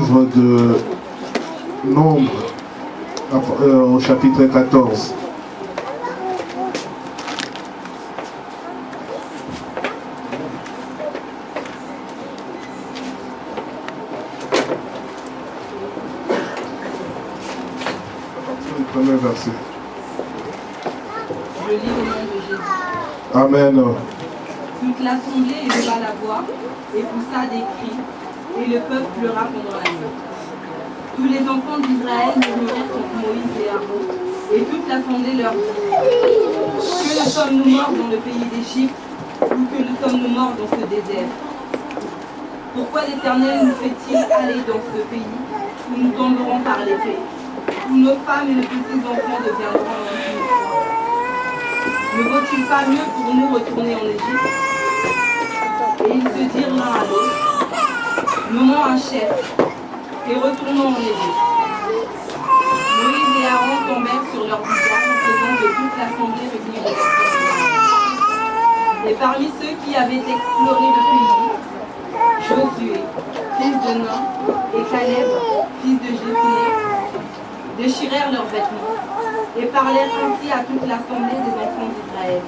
livre de Nombre, au chapitre 14. Le premier verset. Je lis au nom de Jésus. Amen. Toute l'assemblée éleva la voix et poussa des cris, et le peuple pleura pendant la nuit. Tous les enfants d'Israël murmurèrent contre Moïse et Aaron, et toute l'assemblée leur dit: Que ne sommes-nous morts dans le pays d'Égypte, ou que ne sommes-nous morts dans ce désert? Pourquoi l'Éternel nous fait-il aller dans ce pays où nous tomberons par l'épée, où nos femmes et nos petits-enfants deviendront en vie? Ne vaut-il pas mieux pour nous retourner en Égypte? Et ils se dirent l'un à l'autre: Nommons un chef et retournons en Égypte. Moïse et Aaron tombèrent sur leur visage en présence de toute l'assemblée réunie de Et parmi ceux qui avaient exploré le pays, Josué, fils de Nun, et Caleb, fils de Jephunneh, déchirèrent leurs vêtements et parlèrent ainsi à toute l'assemblée des enfants d'Israël.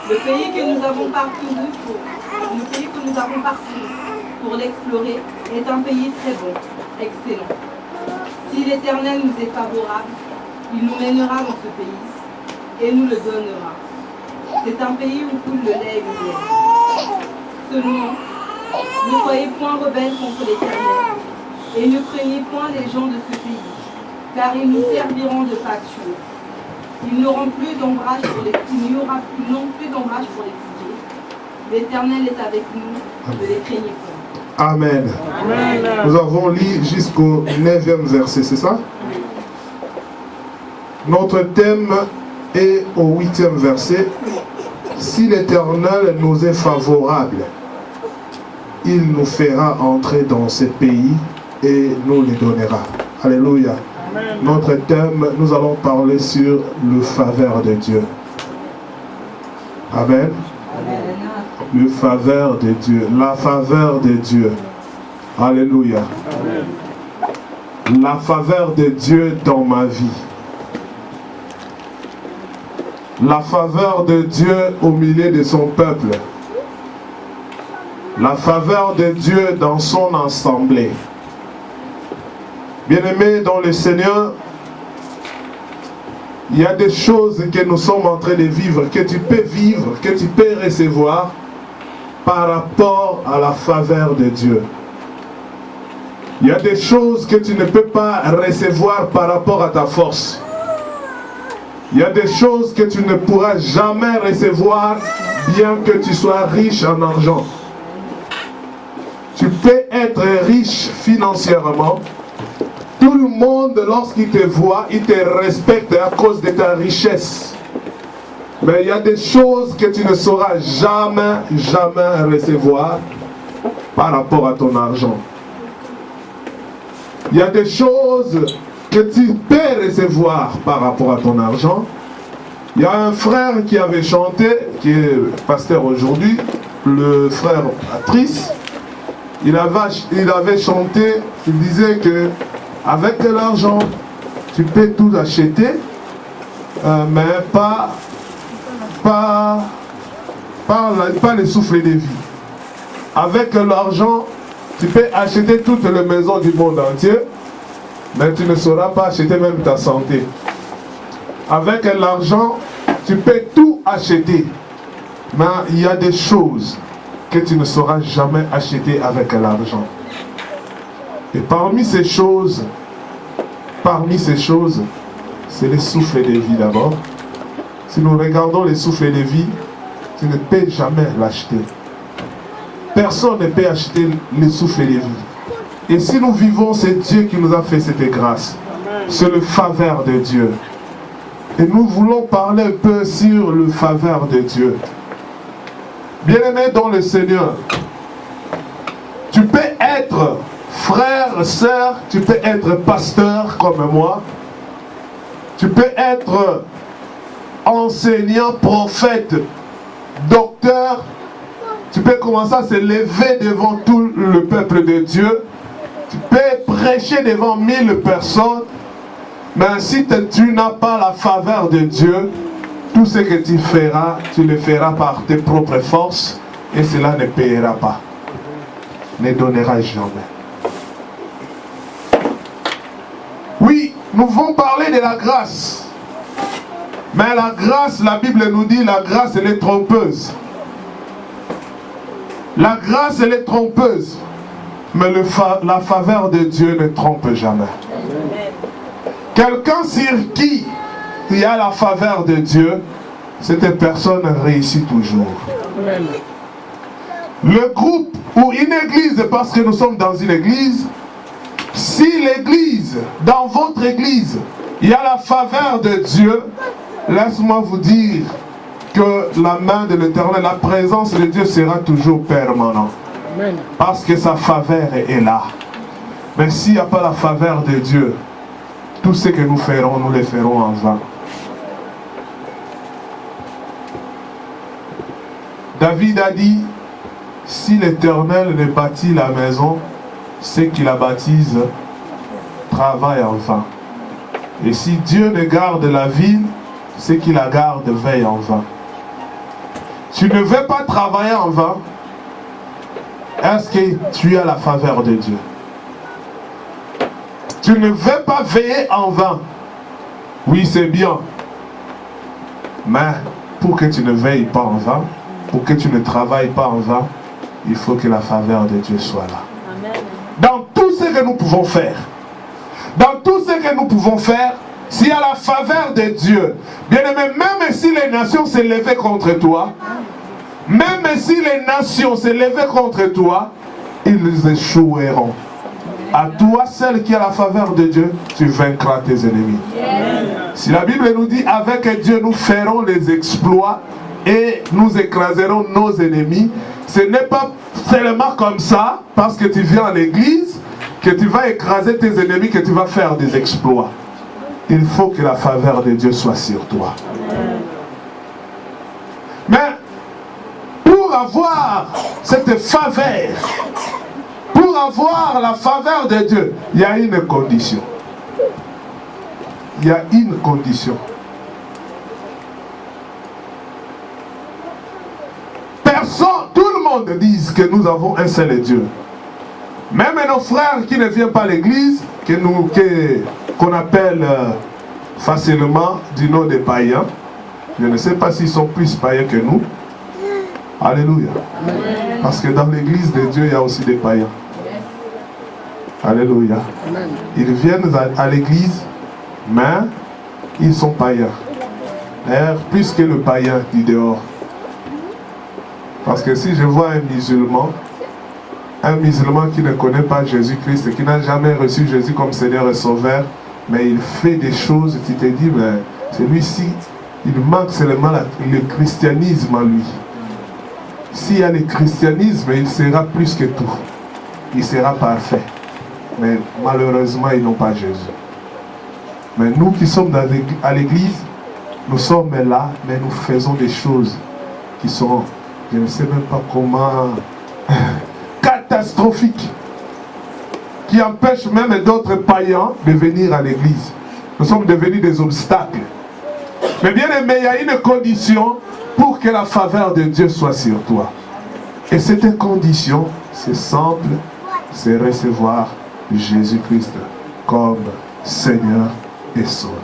Le pays que nous avons parcouru pour l'explorer est un pays très bon, excellent. Si l'Éternel nous est favorable, il nous mènera dans ce pays et nous le donnera. C'est un pays où coule le lait et le miel. Seulement, ne soyez point rebelles contre l'Éternel et ne craignez point les gens de ce pays, car ils nous serviront de pâture. Ils n'auront plus d'ombrage pour les figuiers. L'Éternel est avec nous, ne les craignez point. Amen. Amen. Nous avons lu jusqu'au 9e verset, c'est ça? Notre thème est au 8e verset. Si l'Éternel nous est favorable, il nous fera entrer dans ce pays et nous le donnera. Alléluia. Amen. Notre thème, nous allons parler sur le faveur de Dieu. Amen. Amen. Le faveur de Dieu, la faveur de Dieu. Alléluia. Amen. La faveur de Dieu dans ma vie. La faveur de Dieu au milieu de son peuple. La faveur de Dieu dans son assemblée. Bien-aimés dans le Seigneur, il y a des choses que nous sommes en train de vivre, que tu peux vivre, que tu peux recevoir par rapport à la faveur de Dieu. Il y a des choses que tu ne peux pas recevoir par rapport à ta force. Il y a des choses que tu ne pourras jamais recevoir bien que tu sois riche en argent. Tu peux être riche financièrement. Tout le monde, lorsqu'il te voit, il te respecte à cause de ta richesse. Mais il y a des choses que tu ne sauras jamais recevoir par rapport à ton argent. Il y a des choses que tu peux recevoir par rapport à ton argent. Il y a un frère qui avait chanté, qui est pasteur aujourd'hui, le frère Patrice. Il avait chanté, il disait que avec de l'argent, tu peux tout acheter, mais pas le souffle de vie. Avec l'argent, tu peux acheter toutes les maisons du monde entier, mais tu ne sauras pas acheter même ta santé. Avec l'argent, tu peux tout acheter, mais il y a des choses que tu ne sauras jamais acheter avec l'argent. Et parmi ces choses, c'est le souffle de vie d'abord. Si nous regardons le souffle de vie, tu ne peux jamais l'acheter. Personne ne peut acheter le souffle de vie. Et si nous vivons, c'est Dieu qui nous a fait cette grâce. C'est le faveur de Dieu. Et nous voulons parler un peu sur le faveur de Dieu. Bien-aimé dans le Seigneur, tu peux être frère, sœur, tu peux être pasteur comme moi. Tu peux être enseignant, prophète, docteur. Tu peux commencer à se lever devant tout le peuple de Dieu. Tu peux prêcher devant 1000 personnes, mais si tu n'as pas la faveur de Dieu, tout ce que tu le feras par tes propres forces et cela ne payera pas, ne donnera jamais. Oui, nous vont parler de la grâce. Mais la grâce, la Bible nous dit, la grâce elle est trompeuse. La grâce elle est trompeuse. Mais la faveur de Dieu ne trompe jamais. Quelqu'un sur qui il y a la faveur de Dieu, cette personne réussit toujours. Le groupe ou une église, parce que nous sommes dans une église, si l'église, dans votre église, il y a la faveur de Dieu, laisse-moi vous dire que la main de l'Éternel, la présence de Dieu sera toujours permanente. Parce que sa faveur est là. Mais s'il n'y a pas la faveur de Dieu, tout ce que nous ferons, nous le ferons en vain. David a dit, si l'Éternel ne bâtit la maison, ceux qui la baptisent travaillent en vain. Et si Dieu ne garde la ville, ceux qui la gardent veillent en vain. Tu ne veux pas travailler en vain. Est-ce que tu as la faveur de Dieu? Tu ne veux pas veiller en vain. Oui, c'est bien. Mais pour que tu ne veilles pas en vain, pour que tu ne travailles pas en vain, il faut que la faveur de Dieu soit là. Amen. Dans tout ce que nous pouvons faire, s'il y a la faveur de Dieu, bien aimé, même si les nations s'est levées contre toi, ils échoueront. À toi, celle qui a la faveur de Dieu, tu vaincras tes ennemis. Si la Bible nous dit, avec Dieu, nous ferons les exploits et nous écraserons nos ennemis, ce n'est pas seulement comme ça, parce que tu viens à l'église, que tu vas écraser tes ennemis, que tu vas faire des exploits. Il faut que la faveur de Dieu soit sur toi. Mais pour avoir cette faveur, pour avoir la faveur de Dieu, il y a une condition. Il y a une condition. Personne, tout le monde dit que nous avons un seul Dieu. Même nos frères qui ne viennent pas à l'église, qu'on appelle facilement du nom des païens, je ne sais pas s'ils sont plus païens que nous. Alléluia. Parce que dans l'église de Dieu, il y a aussi des païens. Alléluia. Ils viennent à l'église, mais ils sont païens. D'ailleurs, plus que le païen du dehors. Parce que si je vois un musulman qui ne connaît pas Jésus-Christ, qui n'a jamais reçu Jésus comme Seigneur et Sauveur, mais il fait des choses, tu te dis, mais celui-ci, il manque seulement le christianisme en lui. S'il y a le christianisme, il sera plus que tout. Il sera parfait. Mais malheureusement, ils n'ont pas Jésus. Mais nous qui sommes à l'église, nous sommes là, mais nous faisons des choses qui sont, je ne sais même pas comment, catastrophiques, qui empêchent même d'autres païens de venir à l'église. Nous sommes devenus des obstacles. Mais bien aimé, il y a une condition pour que la faveur de Dieu soit sur toi. Et cette condition, c'est simple, c'est recevoir Jésus-Christ comme Seigneur et Sauveur.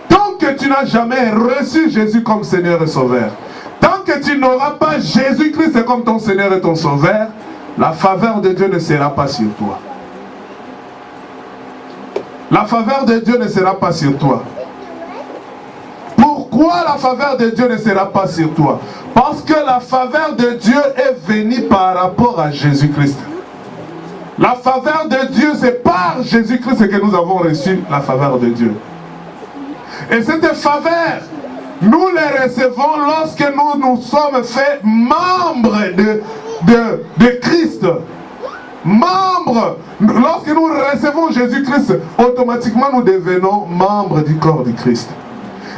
Tant que tu n'as jamais reçu Jésus comme Seigneur et Sauveur, tant que tu n'auras pas Jésus-Christ comme ton Seigneur et ton Sauveur, la faveur de Dieu ne sera pas sur toi. La faveur de Dieu ne sera pas sur toi. Pourquoi la faveur de Dieu ne sera pas sur toi? Parce que la faveur de Dieu est venue par rapport à Jésus-Christ. La faveur de Dieu, c'est par Jésus-Christ que nous avons reçu la faveur de Dieu. Et cette faveur, nous la recevons lorsque nous sommes faits membres de Christ. Membres, lorsque nous recevons Jésus-Christ, automatiquement nous devenons membres du corps du Christ.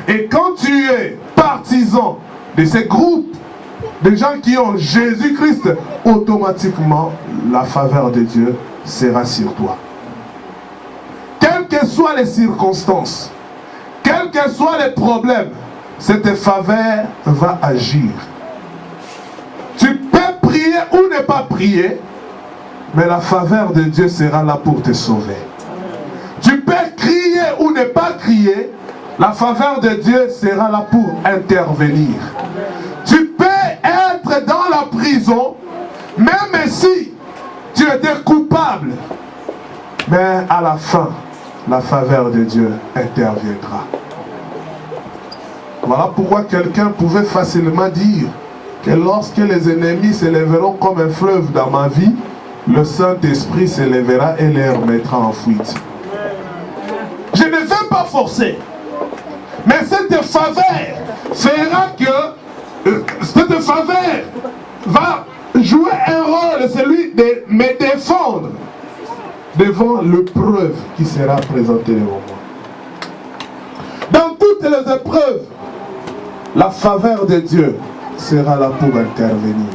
Et quand tu es partisan de ces groupes, de gens qui ont Jésus-Christ, automatiquement la faveur de Dieu sera sur toi. Quelles que soient les circonstances, quels que soient les problèmes, cette faveur va agir. Tu peux prier ou ne pas prier, mais la faveur de Dieu sera là pour te sauver. Tu peux crier ou ne pas crier, la faveur de Dieu sera là pour intervenir. Tu peux être dans la prison, même si tu étais coupable, mais à la fin, la faveur de Dieu interviendra. Voilà pourquoi quelqu'un pouvait facilement dire que lorsque les ennemis s'élèveront comme un fleuve dans ma vie, le Saint-Esprit s'élèvera et les remettra en fuite. Je ne vais pas forcer, mais cette faveur fera que cette faveur va jouer un rôle, celui de me défendre devant l'épreuve qui sera présentée devant moi. Dans toutes les épreuves, la faveur de Dieu sera là pour intervenir.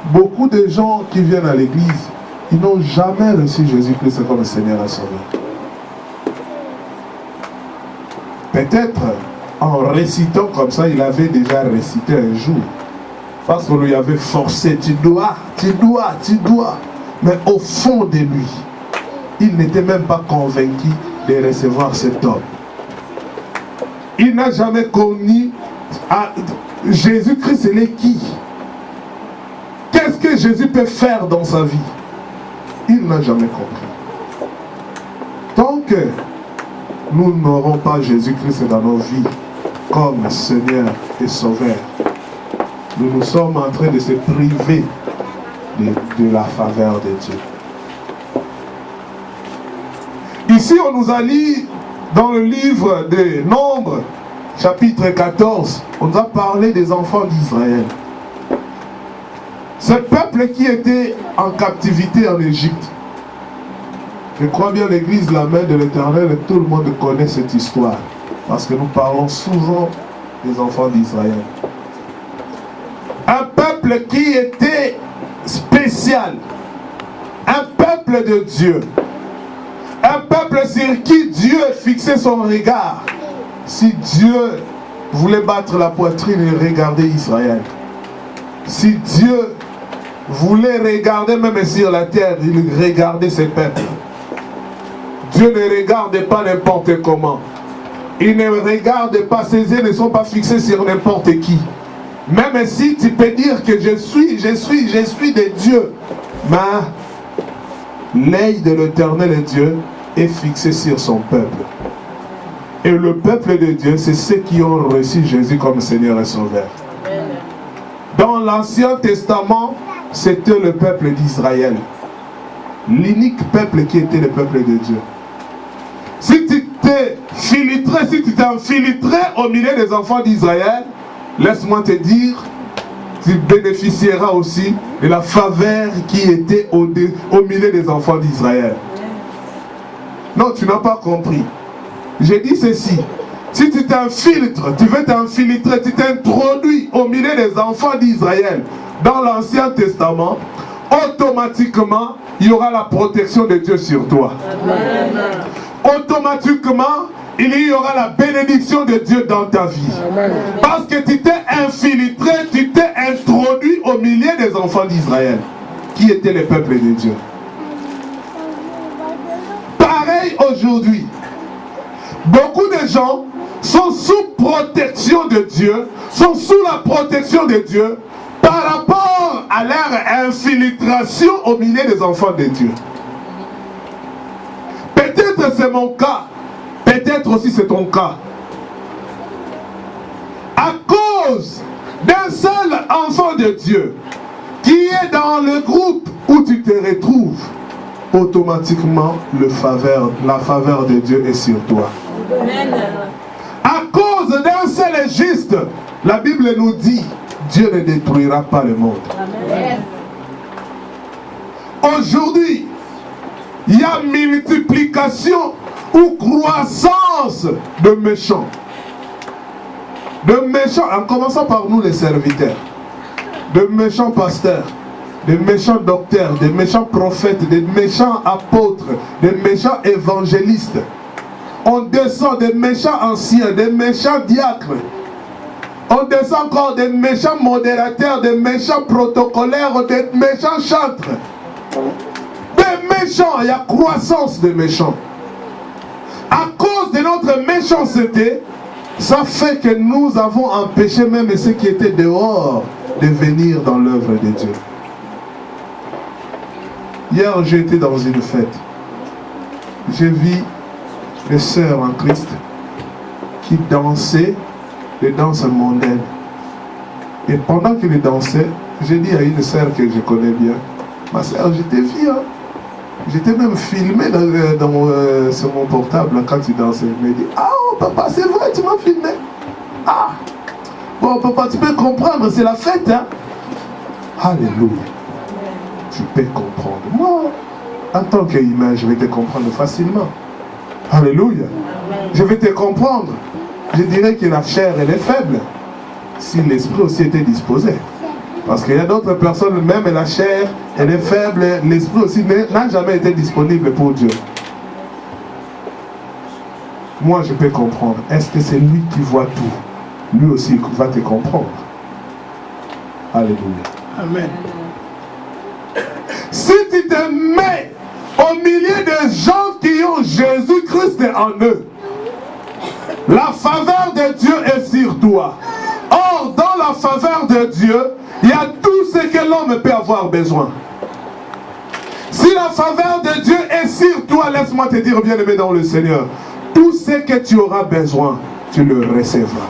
Beaucoup de gens qui viennent à l'église, ils n'ont jamais reçu Jésus-Christ comme Seigneur et Sauveur. Peut-être en récitant comme ça, il avait déjà récité un jour. Parce qu'on lui avait forcé, tu dois. Mais au fond de lui, il n'était même pas convaincu de recevoir cet homme. Il n'a jamais connu Jésus-Christ, il est qui? Qu'est-ce que Jésus peut faire dans sa vie? Il n'a jamais compris. Tant que nous n'aurons pas Jésus-Christ dans nos vies comme Seigneur et Sauveur, nous sommes en train de se priver de la faveur de Dieu. Ici, on nous a lu dans le livre des Nombres, chapitre 14, on nous a parlé des enfants d'Israël. Ce peuple qui était en captivité en Égypte. Je crois bien l'église, la main de l'Éternel, et tout le monde connaît cette histoire. Parce que nous parlons souvent des enfants d'Israël. Un peuple qui était spécial. Un peuple de Dieu. Un peuple sur qui Dieu fixait son regard. Si Dieu voulait battre la poitrine et regarder Israël. Si Dieu voulait regarder même sur la terre, il regardait ses peuples. Dieu ne regarde pas n'importe comment. Il ne regarde pas, ses yeux ne sont pas fixés sur n'importe qui. Même si tu peux dire que je suis de Dieu. Mais l'œil de l'Éternel Dieu est fixé sur son peuple. Et le peuple de Dieu, c'est ceux qui ont reçu Jésus comme Seigneur et Sauveur. Dans l'Ancien Testament, c'était le peuple d'Israël. L'unique peuple qui était le peuple de Dieu. Si tu t'es filtré, si tu t'es infiltré au milieu des enfants d'Israël, laisse-moi te dire, tu bénéficieras aussi de la faveur qui était au milieu des enfants d'Israël. Non, tu n'as pas compris. J'ai dit ceci. Si tu t'infiltres, tu veux t'infiltrer, tu t'introduis au milieu des enfants d'Israël dans l'Ancien Testament, automatiquement, il y aura la protection de Dieu sur toi. Amen. Automatiquement, il y aura la bénédiction de Dieu dans ta vie. Amen. Parce que tu t'es infiltré, tu t'es introduit au milieu des enfants d'Israël, qui étaient le peuple de Dieu. Pareil aujourd'hui. Beaucoup de gens sont sous protection de Dieu, sont sous la protection de Dieu par rapport à leur infiltration au milieu des enfants de Dieu. Peut-être c'est mon cas, peut-être aussi c'est ton cas. À cause d'un seul enfant de Dieu qui est dans le groupe où tu te retrouves, automatiquement la faveur de Dieu est sur toi. Amen. À cause d'un seul juste, la Bible nous dit, Dieu ne détruira pas le monde. Amen. Aujourd'hui, il y a multiplication ou croissance de méchants. De méchants, en commençant par nous les serviteurs. de méchants pasteurs, de méchants docteurs, de méchants prophètes, de méchants apôtres, de méchants évangélistes. On descend des méchants anciens, des méchants diacres. On descend encore des méchants modérateurs, des méchants protocolaires, des méchants chantres. Des méchants, il y a croissance des méchants. À cause de notre méchanceté, ça fait que nous avons empêché même ceux qui étaient dehors de venir dans l'œuvre de Dieu. Hier, j'ai été dans une fête. J'ai vu des sœurs en Christ qui dansaient des danses mondaines. Et pendant qu'ils dansaient, j'ai dit à une sœur que je connais bien, ma sœur, je t'ai vu, hein? J'étais même filmé sur mon portable quand tu dansais. Il m'a dit, ah oh, papa, c'est vrai, tu m'as filmé. Ah, bon papa, tu peux comprendre, c'est la fête, hein? Alléluia. Tu peux comprendre. Moi, en tant qu'humain, je vais te comprendre facilement. Alléluia. Je vais te comprendre. Je dirais que la chair, elle est faible. Si l'esprit aussi était disposé. Parce qu'il y a d'autres personnes, même la chair, elle est faible, l'esprit aussi n'a jamais été disponible pour Dieu. Moi, je peux comprendre. Est-ce que c'est lui qui voit tout? Lui aussi va te comprendre. Alléluia. Amen. Si tu te mets au milieu des gens qui ont Jésus-Christ en eux, la faveur de Dieu est sur toi. Or, dans la faveur de Dieu, il y a tout ce que l'homme peut avoir besoin. Si la faveur de Dieu est sur toi, laisse-moi te dire, bien-aimé dans le Seigneur, tout ce que tu auras besoin, tu le recevras.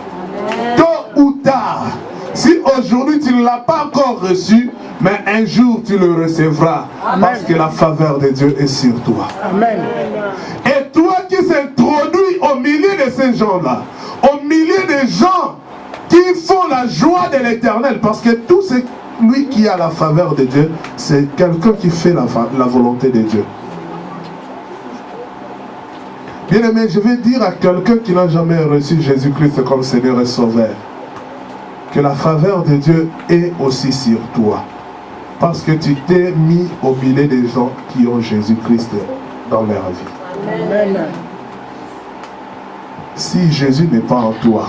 Tôt ou tard, si aujourd'hui tu ne l'as pas encore reçu, mais un jour tu le recevras. Amen. Parce que la faveur de Dieu est sur toi. Amen. Et toi qui s'introduis au milieu de ces gens-là, au milieu des gens qui font la joie de l'Éternel, parce que tout celui qui a la faveur de Dieu, c'est quelqu'un qui fait la volonté de Dieu. Bien aimé, je vais dire à quelqu'un qui n'a jamais reçu Jésus-Christ comme Seigneur et Sauveur, que la faveur de Dieu est aussi sur toi. Parce que tu t'es mis au milieu des gens qui ont Jésus-Christ dans leur vie. Amen. Si Jésus n'est pas en toi,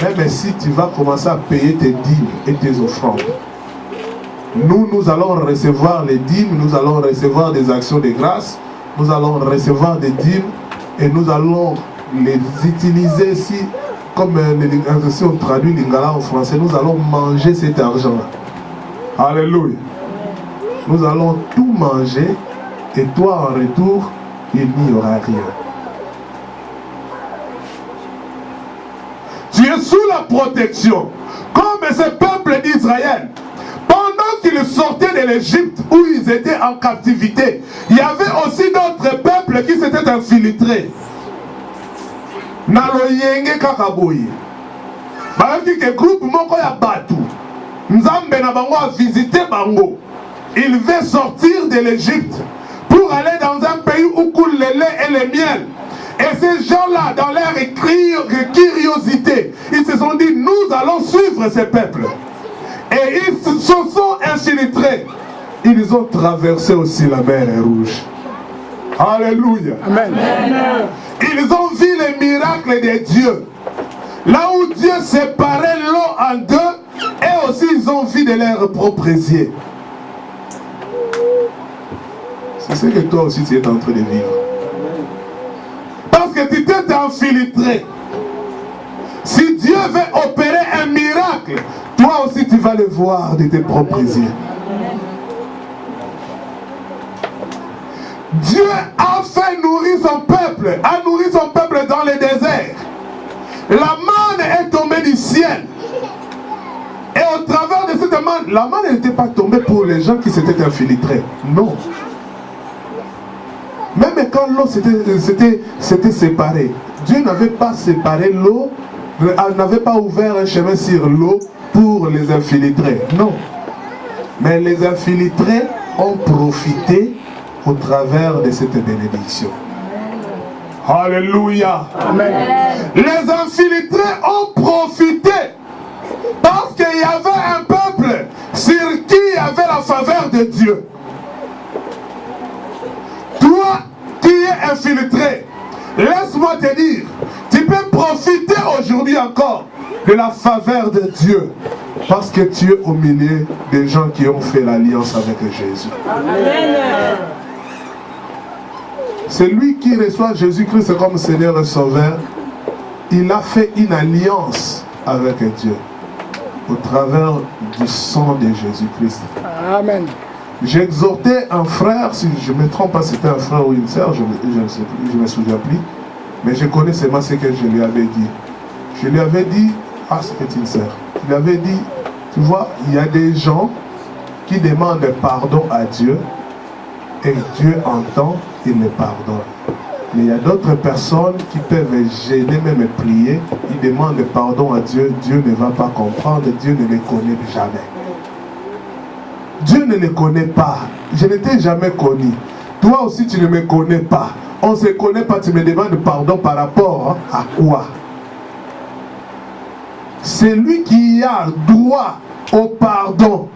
même si tu vas commencer à payer tes dîmes et tes offrandes, nous allons recevoir les dîmes, nous allons recevoir des actions de grâce, nous allons recevoir des dîmes et nous allons les utiliser comme si on traduit l'ingala en français, nous allons manger cet argent-là. Alléluia. Nous allons tout manger et toi en retour, il n'y aura rien. Tu es sous la protection, comme ce peuple d'Israël. Pendant qu'ils sortaient de l'Égypte où ils étaient en captivité, il y avait aussi d'autres peuples qui s'étaient infiltrés. Naloyenge kakaboye. Balaki ke groupe moko ya batu. Nzambe na bango a visité bango. Il veut sortir de l'Égypte pour aller dans un pays où coule le lait et le miel. Et ces gens-là, dans leur curiosité, ils se sont dit, nous allons suivre ces peuples. Et ils se sont infiltrés. Ils ont traversé aussi la mer Rouge. Alléluia. Amen. Ils ont vu les miracles de Dieu. Là où Dieu séparait l'eau en deux, et aussi ils ont vu de leurs propres yeux. C'est ce que toi aussi tu es en train de vivre. Parce que tu t'es infiltré. Si Dieu veut opérer un miracle, toi aussi tu vas le voir de tes propres yeux. Dieu a fait nourrir son peuple, a nourri son peuple dans le désert. La manne est tombée du ciel. Et au travers de cette manne, la manne n'était pas tombée pour les gens qui s'étaient infiltrés. Non. Même quand l'eau s'était séparée, Dieu n'avait pas séparé l'eau, n'avait pas ouvert un chemin sur l'eau pour les infiltrer. Non. Mais les infiltrés ont profité au travers de cette bénédiction. Alléluia. Amen. Les infiltrés ont profité parce qu'il y avait un peuple avait la faveur de Dieu. Toi qui es infiltré, laisse-moi te dire, tu peux profiter aujourd'hui encore de la faveur de Dieu. Parce que tu es au milieu des gens qui ont fait l'alliance avec Jésus. Amen. Celui qui reçoit Jésus-Christ comme Seigneur et Sauveur, il a fait une alliance avec Dieu au travers du sang de Jésus-Christ. Amen. J'ai exhorté un frère, si je ne me trompe pas, c'était un frère ou une sœur, je ne sais plus, je ne me souviens plus, mais je connais seulement ce que je lui avais dit. Je lui avais dit, ah, c'était une sœur, je lui avais dit, tu vois, il y a des gens qui demandent pardon à Dieu et Dieu entend, il les pardonne. Mais il y a d'autres personnes qui peuvent gêner, même prier, ils demandent pardon à Dieu, Dieu ne va pas comprendre, Dieu ne les connaît jamais. Dieu ne les connaît pas. Je ne t'ai jamais connu. Toi aussi, tu ne me connais pas. On ne se connaît pas, tu me demandes pardon par rapport à quoi? C'est lui qui a droit au pardon.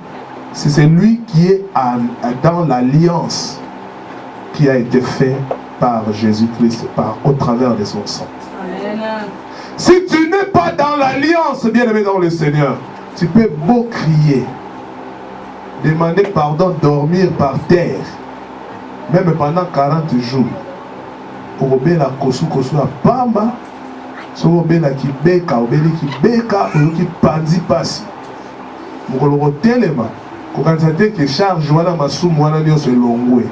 C'est celui qui est dans l'alliance qui a été faite par Jésus-Christ, au travers de son sang. Amen. Si tu n'es pas dans l'alliance, bien-aimé dans le Seigneur, tu peux beau crier, demander pardon, dormir par terre, même pendant 40 jours. Obela kosu a pamba, so obela ki beka, obeli ki beka, ki pandi pasi. Mukolo telema, kokansate ke charge wana masumu wana nyonso elongwe,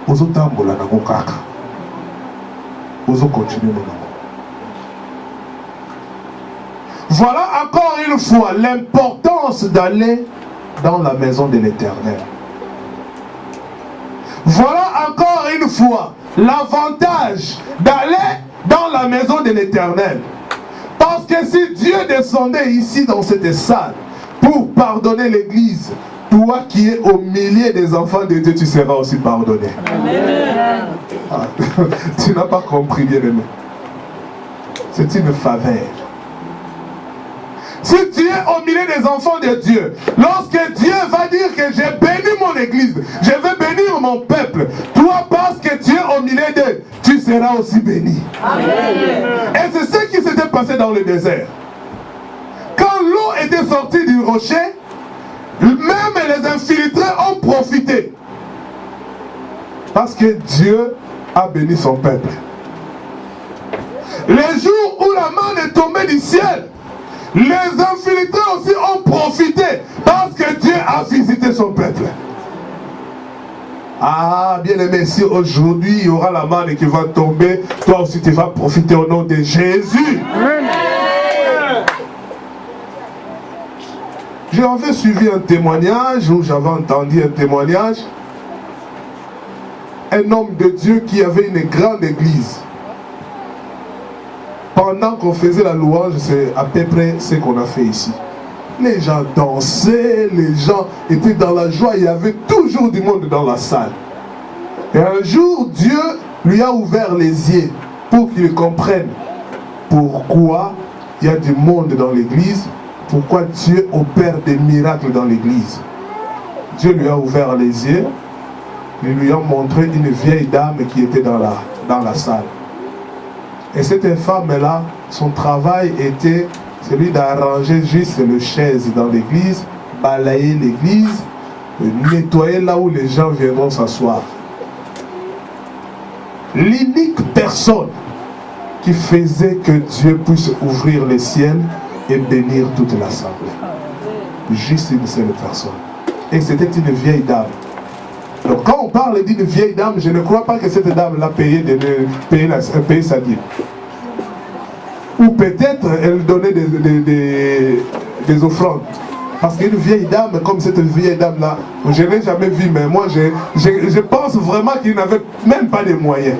ozo tambola na kokaka. Ozo continuer mon amour. Voilà encore une fois l'importance d'aller dans la maison de l'Éternel. Voilà encore une fois l'avantage d'aller dans la maison de l'Éternel. Parce que si Dieu descendait ici dans cette salle pour pardonner l'Église, toi qui es au milieu des enfants de Dieu, tu seras aussi pardonné. Amen. Ah, tu n'as pas compris, bien-aimé. C'est une faveur. Si tu es au milieu des enfants de Dieu, lorsque Dieu va dire que j'ai béni mon église, je vais bénir mon peuple, toi parce que tu es au milieu d'eux, tu seras aussi béni. Amen. Et c'est ce qui s'était passé dans le désert. Quand l'eau était sortie du rocher, même les infiltrés ont profité. Parce que Dieu a béni son peuple. Les jours où la manne est tombée du ciel, les infiltrés aussi ont profité parce que Dieu a visité son peuple. Ah, bien aimé, si aujourd'hui il y aura la manne qui va tomber, toi aussi tu vas profiter au nom de Jésus. Amen. J'avais suivi un témoignage, où j'avais entendu un témoignage. Un homme de Dieu qui avait une grande église. Pendant qu'on faisait la louange, c'est à peu près ce qu'on a fait ici. Les gens dansaient, les gens étaient dans la joie, il y avait toujours du monde dans la salle. Et un jour, Dieu lui a ouvert les yeux pour qu'il comprenne pourquoi il y a du monde dans l'église, pourquoi Dieu opère des miracles dans l'église. Dieu lui a ouvert les yeux, il lui a montré une vieille dame qui était dans la salle. Et cette femme-là, son travail était celui d'arranger juste les chaises dans l'église, balayer l'église, nettoyer là où les gens viendront s'asseoir. L'unique personne qui faisait que Dieu puisse ouvrir les ciels et bénir toute l'assemblée. Juste une seule personne. Et c'était une vieille dame. Donc quand on parle d'une vieille dame, je ne crois pas que cette dame l'a payé sa dîme. Ou peut-être elle donnait des offrandes. Parce qu'une vieille dame, comme cette vieille dame-là, je ne l'ai jamais vue, mais moi je pense vraiment qu'il n'avait même pas de moyens.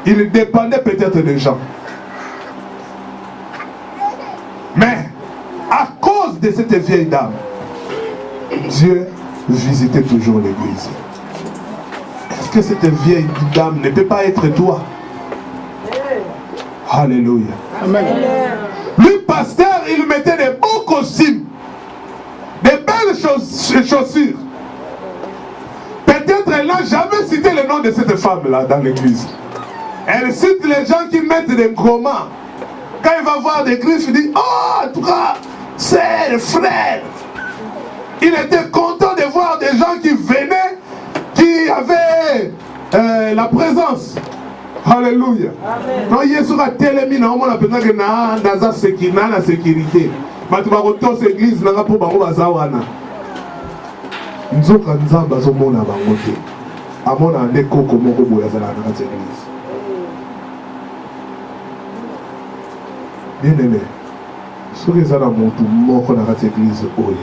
Il dépendait peut-être des gens. Mais à cause de cette vieille dame, Dieu visitait toujours l'église. Est-ce que cette vieille dame ne peut pas être toi? Alléluia. Amen. Lui, pasteur, il mettait des beaux costumes, des belles chaussures. Peut-être elle n'a jamais cité le nom de cette femme-là dans l'église. Elle cite les gens qui mettent des gommas. Quand il va voir des griffes, il dit, oh, en tout cas, c'est frère. Il était content de voir des gens qui venaient, qui avaient la présence. Alléluia. Non, Yesu a télé na on a peut-être que na sécurité. Mais tu vas retourner l'église na pour bango bazawana. Nzoka nzamba zo mona bango te. Amona ndeko ko moko boya za na l'église. Bien aimé. Ce que ça na montu moko na l'église oyo.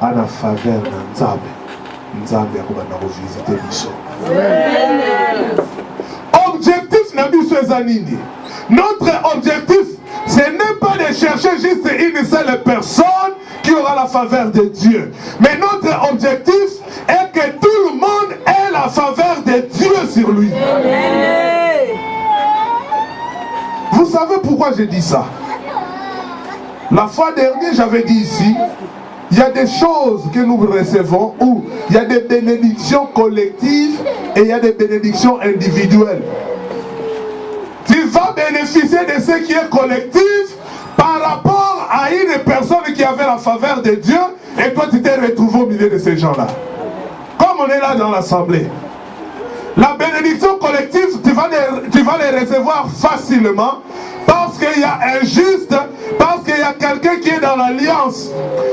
Ana faveur na nzambe. Nzambe akobana ko visiter biso. Objectif na biso ezanini. Notre objectif, ce n'est pas de chercher juste une seule personne qui aura la faveur de Dieu. Mais notre objectif est que tout le monde ait la faveur de Dieu sur lui. Vous savez pourquoi j'ai dit ça? La fois dernière, j'avais dit ici, il y a des choses que nous recevons où il y a des bénédictions collectives et il y a des bénédictions individuelles. Tu vas bénéficier de ce qui est collectif par rapport à une personne qui avait la faveur de Dieu et toi tu t'es retrouvé au milieu de ces gens-là. Comme on est là dans l'assemblée. La bénédiction collective, tu vas les recevoir facilement parce qu'il y a un juste, parce qu'il y a quelqu'un qui est dans l'alliance,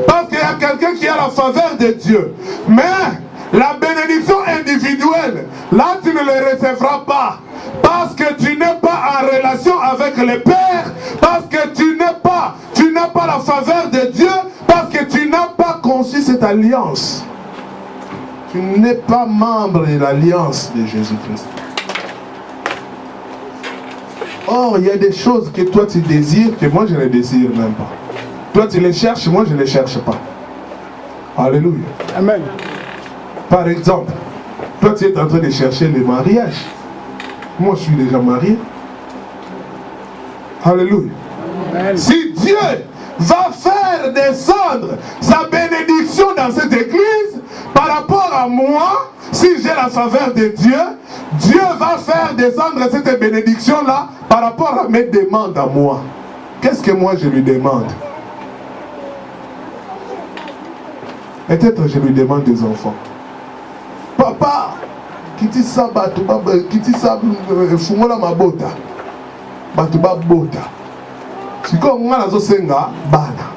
parce qu'il y a quelqu'un qui a la faveur de Dieu. Mais la bénédiction individuelle, là tu ne le recevras pas. Parce que tu n'es pas en relation avec le Père, parce que tu n'as pas la faveur de Dieu, parce que tu n'as pas conçu cette alliance. Tu n'es pas membre de l'alliance de Jésus-Christ. Or, il y a des choses que toi tu désires, que moi je ne désire même pas. Toi tu les cherches, moi je ne les cherche pas. Alléluia. Amen. Par exemple, toi tu es en train de chercher le mariage. Moi, je suis déjà marié. Alléluia. Amen. Si Dieu va faire descendre sa bénédiction dans cette église, par rapport à moi, si j'ai la faveur de Dieu, Dieu va faire descendre cette bénédiction-là par rapport à mes demandes à moi. Qu'est-ce que moi je lui demande? Peut-être je lui demande des enfants. Papa, kiti sa batu baba kiti sa fungola mabota batu babota siko ngana zo senga bana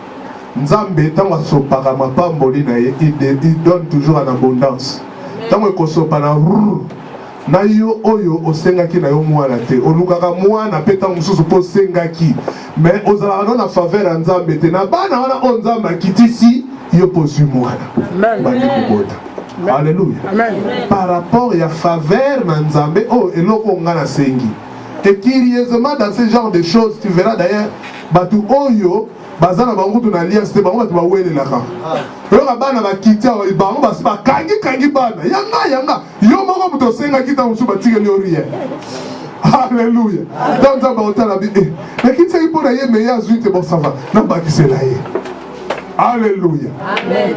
nzambe tango sopaka mapamboli na ye il donne toujours en abondance tango ko sopa na yo oyo osengaki na yo mwana te olukaka mwana pe tango mususu po sengaki mais ozala na faveur nzambe te na bana wana o nzambe kitisi yo posu mwana bani kubota. Alléluia. Amen. Par rapport à la faveur Nzambe, oh, et l'eau qu'on a sengi. Et curieusement, dans ce genre de choses, tu verras d'ailleurs, Batu Oyo, Bazana Bangutu na alliance, c'est Bangu Batu Wele Laka. Yoga Bana va quitter, Bangu Baspa, Kangi Bana, Yanga, Yomo Muto Senga Kita Musuba Tigeliorien. Alléluia. Dans un bateau, la vie. Mais qui s'est pour aller, mais il y a Zuite, bon, ça va. Non, pas qui c'est là. Alléluia. Amen.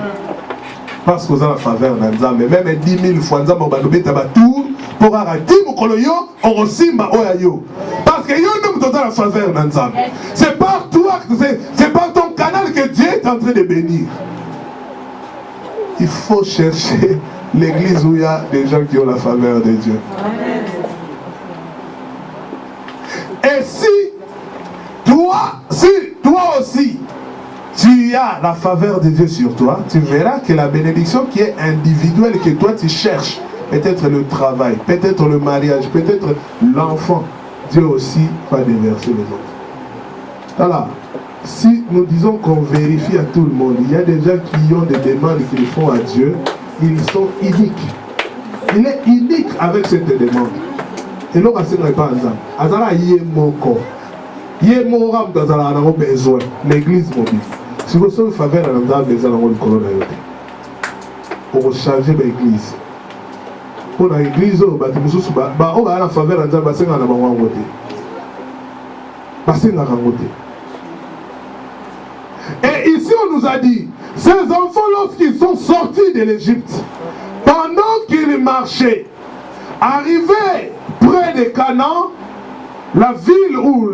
Parce que vous avez la faveur dans Nzambe, même 10 000 fois Nzambe va nous mettre à tour pour arrêter mon coloyo, on resimba oyayo. Parce que yo nous donne la faveur dans Nzambe. C'est par toi, c'est par ton canal que Dieu est en train de bénir. Il faut chercher l'église où il y a des gens qui ont la faveur de Dieu. Amen. Et si toi aussi, tu as la faveur de Dieu sur toi, tu verras que la bénédiction qui est individuelle que toi tu cherches, peut-être le travail, peut-être le mariage, peut-être l'enfant, Dieu aussi va déverser les autres. Voilà. Si nous disons qu'on vérifie à tout le monde, il y a des gens qui ont des demandes qu'ils font à Dieu, ils sont uniques. Il est unique avec cette demande. Et l'on va se répandre. Azala yemoko. Yemora mtazala anango besoin. L'église mobile. Si vous avez une faveur à l'endroit des gens qui ont pour changer l'église. Pour l'église, on a la faveur à l'endroit des gens qui ont et ici on nous a dit, ces enfants lorsqu'ils sont sortis de l'Égypte, pendant qu'ils ils marchaient, arrivés près de Canaan, la ville ou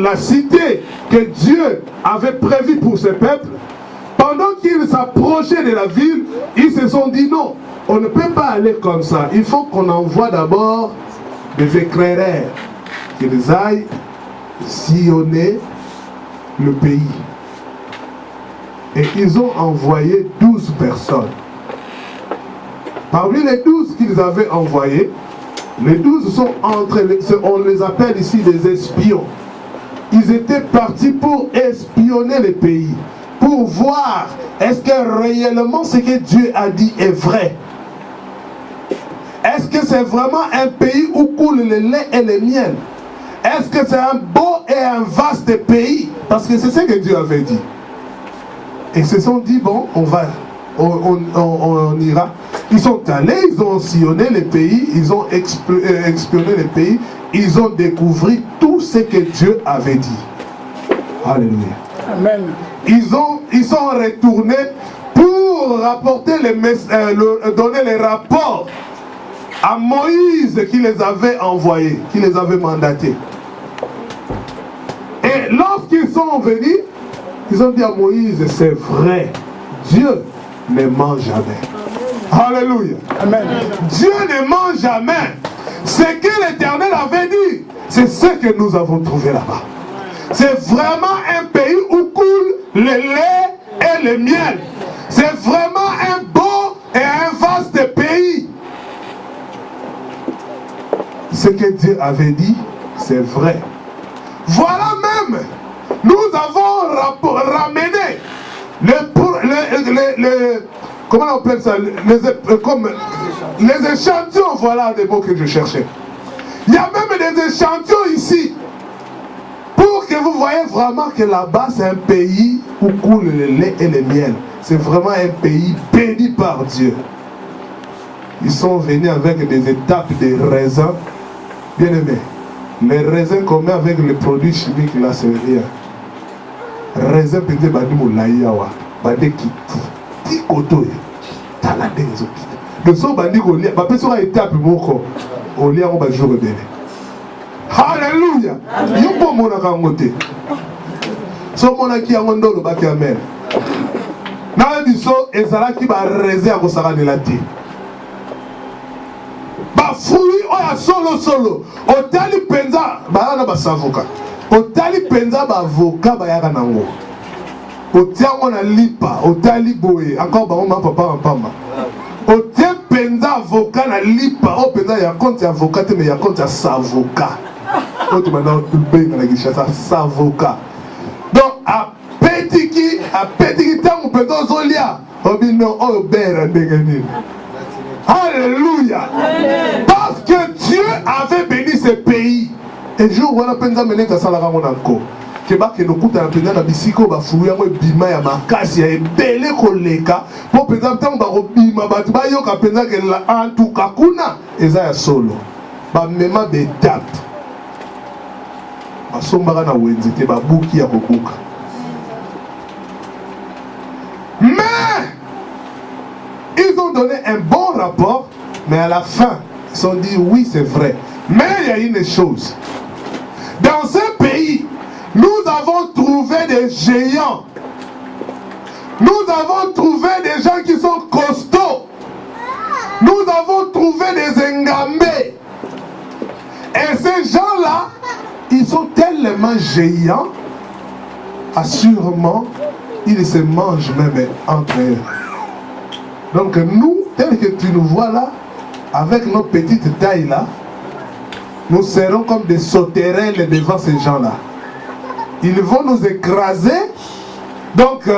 la cité que Dieu avait prévue pour ce peuple, pendant qu'ils s'approchaient de la ville, ils se sont dit non, on ne peut pas aller comme ça. Il faut qu'on envoie d'abord des éclaireurs, qu'ils aillent sillonner le pays. Et ils ont envoyé 12 personnes. Parmi les 12 qu'ils avaient envoyés, les 12 sont on les appelle ici des espions. Ils étaient partis pour espionner le pays, pour voir est-ce que réellement ce que Dieu a dit est vrai. Est-ce que c'est vraiment un pays où coule le lait et le miel? Est-ce que c'est un beau et un vaste pays? Parce que c'est ce que Dieu avait dit. Et ils se sont dit, bon, on ira. Ils sont allés, ils ont sillonné le pays, ils ont exploité le pays, ils ont découvert tout ce que Dieu avait dit. Alléluia. Amen. Ils sont retournés pour rapporter donner les rapports à Moïse qui les avait envoyés, qui les avait mandatés. Et lorsqu'ils sont venus, ils ont dit à Moïse, c'est vrai, Dieu ne ment jamais. Alléluia. Amen. Dieu ne ment jamais. Ce que l'Éternel avait dit, c'est ce que nous avons trouvé là-bas. C'est vraiment un pays où coule le lait et le miel. C'est vraiment un beau et un vaste pays. Ce que Dieu avait dit, c'est vrai. Voilà même, nous avons ramené comment on appelle ça, les échantillons, voilà les mots que je cherchais. Il y a même des échantillons ici, pour que vous voyez vraiment que là-bas c'est un pays où coule le lait et le miel. C'est vraiment un pays béni par Dieu. Ils sont venus avec des étapes de raisins. Bien aimé, les raisins qu'on met avec les produits chimiques là, c'est rien. Raisin peut-être badi moulaïawa, badi kiti, ti koto ya, talade les hôpitaux. Le son badi kolia, ba personne a étape moko, olia on va jouer bébé. Alléluia. Yupo mona kangote. So mona ki angondolo baki amen. Na biso ezala ki ba raisin ko saka de la ti. Fruit oya solo otali penza bayaka basavoka otali penza bavoka bayaka nango otiango na lipa otali boye encore bango ma papa mpamba otie penza avoka na lipa o penza ya compte avoka te mais ya compte ya savoka oto bana benga na gishasa savoka donc apetiki tango penza ozolia obino oyo bera ndenge nini. Alléluia. Parce que Dieu avait béni ce pays. Et jour où on a pensé mener ça la ramon encore. Que ba que nous coûte à peine na bisiko ba fouiller moi bima ya makasi ya belé koleka pour penser tant ba bima ba ba yo ka penser que la en tout cas kuna eza ya solo. Ba mema betap. Ba somba na wenzi te ba buki ya kokuka. Mais ils ont donné un bon rapport, mais à la fin, ils se sont dit oui, c'est vrai. Mais il y a une chose. Dans ce pays, nous avons trouvé des géants. Nous avons trouvé des gens qui sont costauds. Nous avons trouvé des engambés. Et ces gens-là, ils sont tellement géants, assurément, ils se mangent même entre eux. Donc nous, tel que tu nous vois là, avec nos petites tailles là, nous serons comme des sauterelles devant ces gens-là. Ils vont nous écraser. Donc,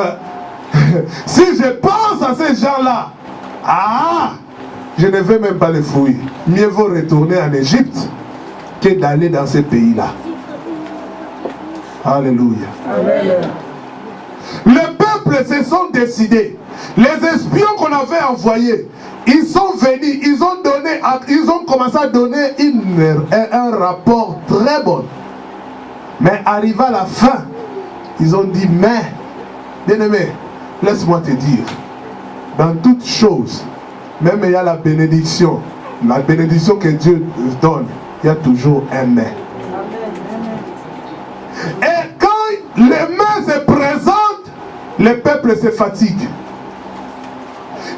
si je pense à ces gens-là, je ne vais même pas les fouiller. Mieux vaut retourner en Égypte que d'aller dans ces pays-là. Alléluia. Amen. Le peuple se sont décidés. Les espions qu'on avait envoyés, ils sont venus, ils ont commencé à donner un rapport très bon. Mais arrivé à la fin, ils ont dit, mais, bien-aimé, laisse-moi te dire, dans toutes choses, même il y a la bénédiction, la bénédiction que Dieu donne, il y a toujours un mais. Et quand les mains se présentent, le peuple se fatigue.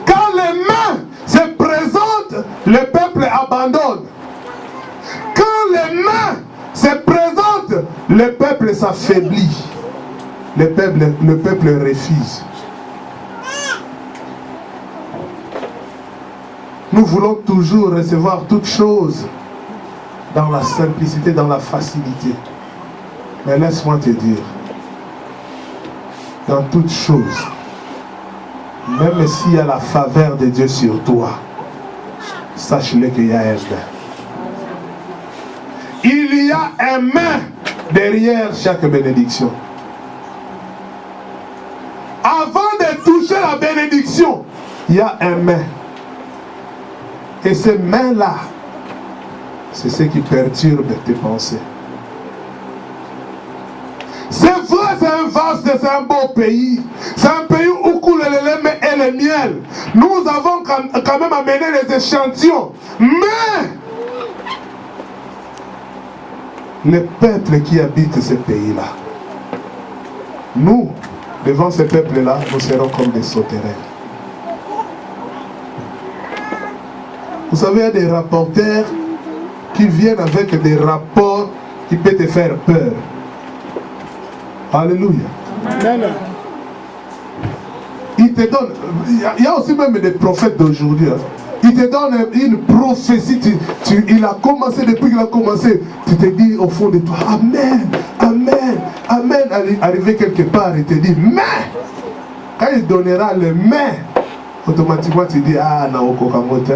Quand les mains se présentent, le peuple abandonne. Quand les mains se présentent, le peuple s'affaiblit. Le peuple refuse. Nous voulons toujours recevoir toutes choses dans la simplicité, dans la facilité. Mais laisse-moi te dire, dans toutes choses, même s'il y a la faveur de Dieu sur toi, sache-le qu'il y a un main. Il y a un main derrière chaque bénédiction. Avant de toucher la bénédiction, il y a un main. Et ces mains-là, c'est ce qui perturbe tes pensées. C'est vrai, c'est un vaste, c'est un beau pays. C'est un pays où coule le lait et le miel. Nous avons quand même amené les échantillons. Mais le peuple qui habite ce pays-là, nous, devant ce peuple-là, nous serons comme des sauterelles. Vous savez, il y a des rapporteurs qui viennent avec des rapports qui peuvent te faire peur. Alléluia. Amen. Il te donne, il y a aussi même des prophètes d'aujourd'hui. Il te donne une prophétie, il a commencé, depuis qu'il a commencé, tu te dis au fond de toi, Amen, Amen, Amen. Arrivé quelque part, il te dit, mais, quand il donnera le mais, automatiquement tu dis, ah, non, Kokamota.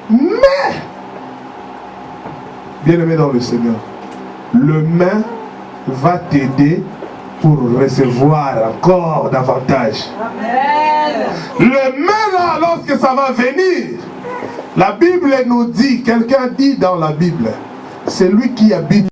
Mais, bien aimé dans le Seigneur, le mais va t'aider pour recevoir encore davantage. Amen. Le mais là, lorsque ça va venir, la Bible nous dit, quelqu'un dit dans la Bible, c'est lui qui habite